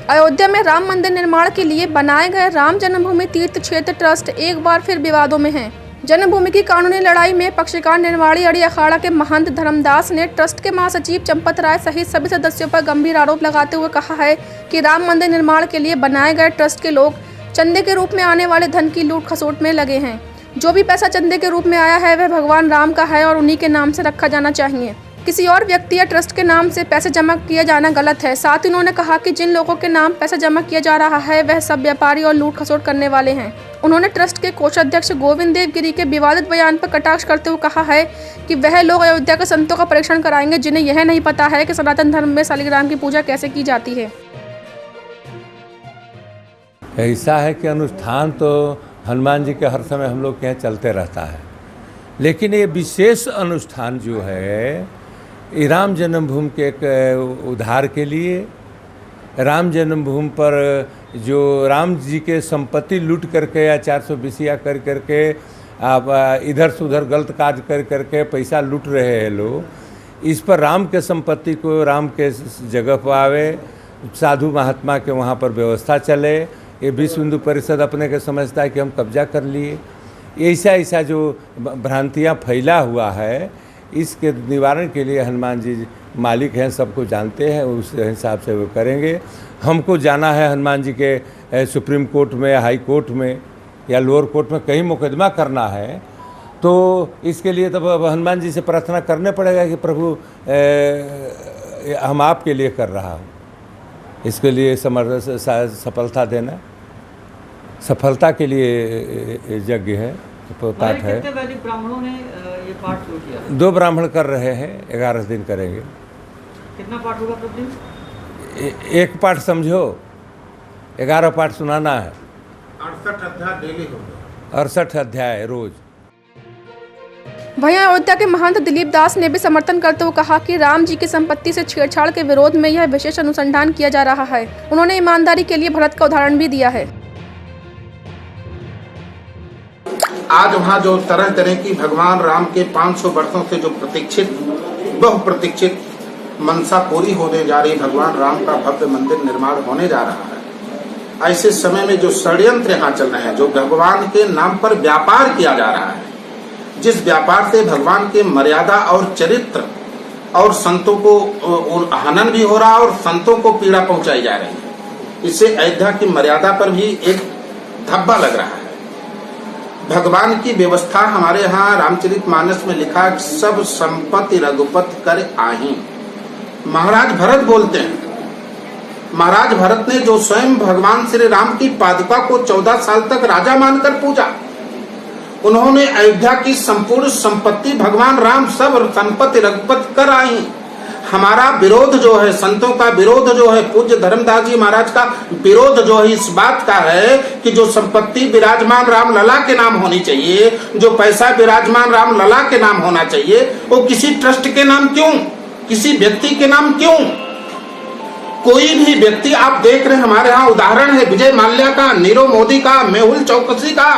अयोध्या में राम मंदिर निर्माण के लिए बनाए गए राम जन्मभूमि तीर्थ क्षेत्र ट्रस्ट एक बार फिर विवादों में है। जन्मभूमि की कानूनी लड़ाई में पक्षकार निर्वाणी अड़ी अखाड़ा के महंत धर्मदास ने ट्रस्ट के महासचिव चंपत राय सहित सभी सदस्यों पर गंभीर आरोप लगाते हुए कहा है कि राम मंदिर निर्माण के लिए बनाए गए ट्रस्ट के लोग चंदे के रूप में आने वाले धन की लूट खसोट में लगे हैं। जो भी पैसा चंदे के रूप में आया है वह भगवान राम का है और उन्हीं के नाम से रखा जाना चाहिए। किसी और व्यक्ति या ट्रस्ट के नाम से पैसे जमा किया जाना गलत है। साथ ही उन्होंने कहा कि जिन लोगों के नाम पैसा जमा किया जा रहा है वह सब व्यापारी और लूट खसोट करने वाले हैं। उन्होंने ट्रस्ट के कोषाध्यक्ष गोविंद देव गिरी के विवादित बयान पर कटाक्ष करते हुए कहा है कि वह लोग अयोध्या के संतों का परीक्षण कराएंगे जिन्हें यह नहीं पता है कि सनातन धर्म में शालिग्राम की पूजा कैसे की जाती है। ऐसा है कि अनुष्ठान तो हनुमान जी के हर समय हम लोग के यहाँ चलते रहता है, लेकिन ये विशेष अनुष्ठान जो है राम जन्मभूमि के एक उद्धार के लिए, राम जन्मभूमि पर जो राम जी के संपत्ति लूट करके या 420 कर करके आप इधर से उधर गलत कार्य कर करके पैसा लूट रहे हैं लोग, इस पर राम के संपत्ति को राम के जगह पर आवे, साधु महात्मा के वहाँ पर व्यवस्था चले। ये विश्व हिंदू परिषद अपने के समझता है कि हम कब्जा कर लिए। ऐसा जो भ्रांतियाँ फैला हुआ है, इसके निवारण के लिए हनुमान जी मालिक हैं, सबको जानते हैं, उस हिसाब से वो करेंगे। हमको जाना है हनुमान जी के सुप्रीम कोर्ट में, हाई कोर्ट में या लोअर कोर्ट में कहीं मुकदमा करना है, तो इसके लिए तब हनुमान जी से प्रार्थना करने पड़ेगा कि प्रभु हम आपके लिए कर रहा हूँ, इसके लिए सफलता देना, सफलता के लिए यज्ञ है, पाठ है। ब्राह्मणों ने ये पाठ शुरू किया? 2 ब्राह्मण कर रहे हैं, 11 दिन करेंगे। कितना पाठ होगा प्रतिदिन? एक पाठ समझो, 11 पाठ सुनाना है। 68 अध्याय डेली होगा, 68 अध्याय रोज। वहीं अयोध्या के महंत दिलीप दास ने भी समर्थन करते हुए कहा कि राम जी की संपत्ति से छेड़छाड़ के विरोध में यह विशेष अनुसंधान किया जा रहा है। उन्होंने ईमानदारी के लिए भरत का उदाहरण भी दिया है। आज वहाँ जो तरह तरह की भगवान राम के 500 वर्षों से जो बहुप्रतीक्षित मनसा पूरी होने जा रही, भगवान राम का भव्य मंदिर निर्माण होने जा रहा है, ऐसे समय में जो षड्यंत्र यहाँ चल रहे हैं, जो भगवान के नाम पर व्यापार किया जा रहा है, जिस व्यापार से भगवान के मर्यादा और चरित्र और संतों को हनन भी हो रहा है और संतों को पीड़ा पहुंचाई जा रही है, इससे अयोध्या की मर्यादा पर भी एक धब्बा लग रहा है। भगवान की व्यवस्था हमारे यहाँ रामचरितमानस में लिखा है, सब संपत्ति रघुपति कर आही। महाराज भरत बोलते हैं, महाराज भरत ने जो स्वयं भगवान श्री राम की पादुका को 14 साल तक राजा मानकर पूजा, उन्होंने अयोध्या की संपूर्ण संपत्ति भगवान राम सब संपत्ति रघुपति कर आई। हमारा विरोध जो है, संतों का विरोध जो है, पूज्य धर्मदास जी महाराज का विरोध जो है इस बात का है कि जो संपत्ति विराजमान राम लला के नाम होनी चाहिए, जो पैसा विराजमान राम लला के नाम होना चाहिए, वो किसी ट्रस्ट के नाम क्यों, किसी व्यक्ति के नाम क्यों? कोई भी व्यक्ति आप देख रहे हैं, हमारे यहाँ उदाहरण है विजय माल्या का, नीरव मोदी का, मेहुल चौकसी का,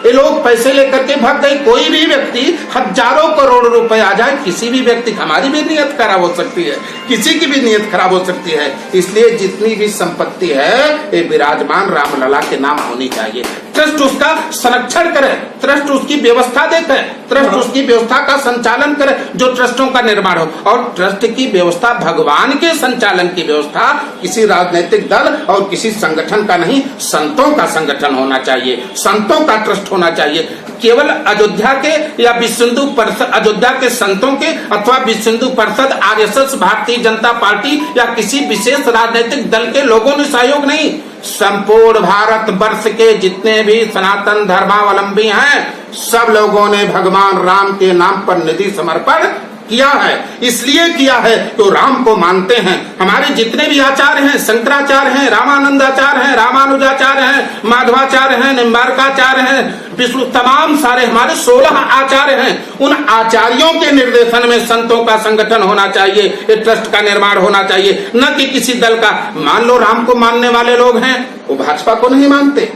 ये लोग पैसे लेकर के भाग गए। कोई भी व्यक्ति हजारों करोड़ रुपए आ जाए, किसी भी व्यक्ति, हमारी भी नियत खराब हो सकती है, किसी की भी नियत खराब हो सकती है। इसलिए जितनी भी संपत्ति है ये विराजमान रामलला के नाम होनी चाहिए। ट्रस्ट उसका संरक्षण करे, ट्रस्ट उसकी व्यवस्था देखे, ट्रस्ट उसकी व्यवस्था का संचालन करे, जो ट्रस्टों का निर्माण हो। और ट्रस्ट की व्यवस्था भगवान के संचालन की व्यवस्था किसी राजनीतिक दल और किसी संगठन का नहीं, संतों का संगठन होना चाहिए, संतों का ट्रस्ट होना चाहिए। केवल अयोध्या के या विश्व हिंदू परिषद, अयोध्या के संतों के अथवा विश्व हिंदू परिषद, आरएसएस, भारतीय जनता पार्टी या किसी विशेष राजनीतिक दल के लोगों ने सहयोग नहीं, संपूर्ण भारत वर्ष के जितने भी सनातन धर्मावलंबी हैं, सब लोगों ने भगवान राम के नाम पर निधि समर्पण किया है। इसलिए किया है तो राम को मानते हैं। हमारे जितने भी आचार्य हैं, शंकराचार्य हैं, रामानंदाचार्य हैं, रामानुजाचार्य हैं, माधवाचार्य हैं, निम्बारकाचार्य हैं, विष्णु, तमाम सारे हमारे 16 आचार्य हैं। उन आचार्यों के निर्देशन में संतों का संगठन होना चाहिए, एक ट्रस्ट का निर्माण होना चाहिए, न कि किसी दल का। मान लो राम को मानने वाले लोग हैं, वो भाजपा को नहीं मानते,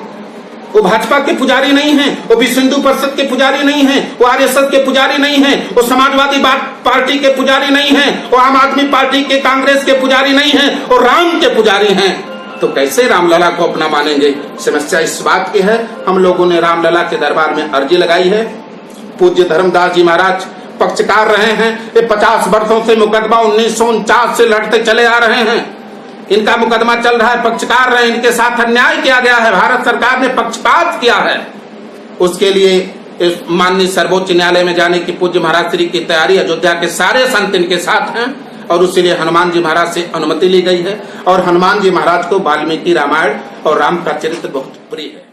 वो भाजपा के पुजारी नहीं हैं, वो विश्व हिंदू परिषद के पुजारी नहीं हैं, वो आरएसएस के पुजारी नहीं हैं, वो समाजवादी पार्टी के पुजारी नहीं हैं, वो आम आदमी पार्टी के, कांग्रेस के पुजारी नहीं हैं, वो राम के पुजारी हैं। तो कैसे रामलला को अपना मानेंगे। समस्या इस बात की है, हम लोगों ने रामलला के दरबार में अर्जी लगाई है। पूज्य धर्मदास जी महाराज पक्षकार रहे हैं। ये 50 वर्षों से मुकदमा 1949 से लड़ते चले आ रहे हैं। इनका मुकदमा चल रहा है, पक्षकार रहे, इनके साथ अन्याय किया गया है, भारत सरकार ने पक्षपात किया है। उसके लिए माननीय सर्वोच्च न्यायालय में जाने की पूज्य महाराज श्री की तैयारी अयोध्या के सारे संत इनके साथ हैं और उसके हनुमान जी महाराज से अनुमति ली गई है। और हनुमान जी महाराज को वाल्मीकि रामायण और राम का चरित्र बहुत प्रिय है।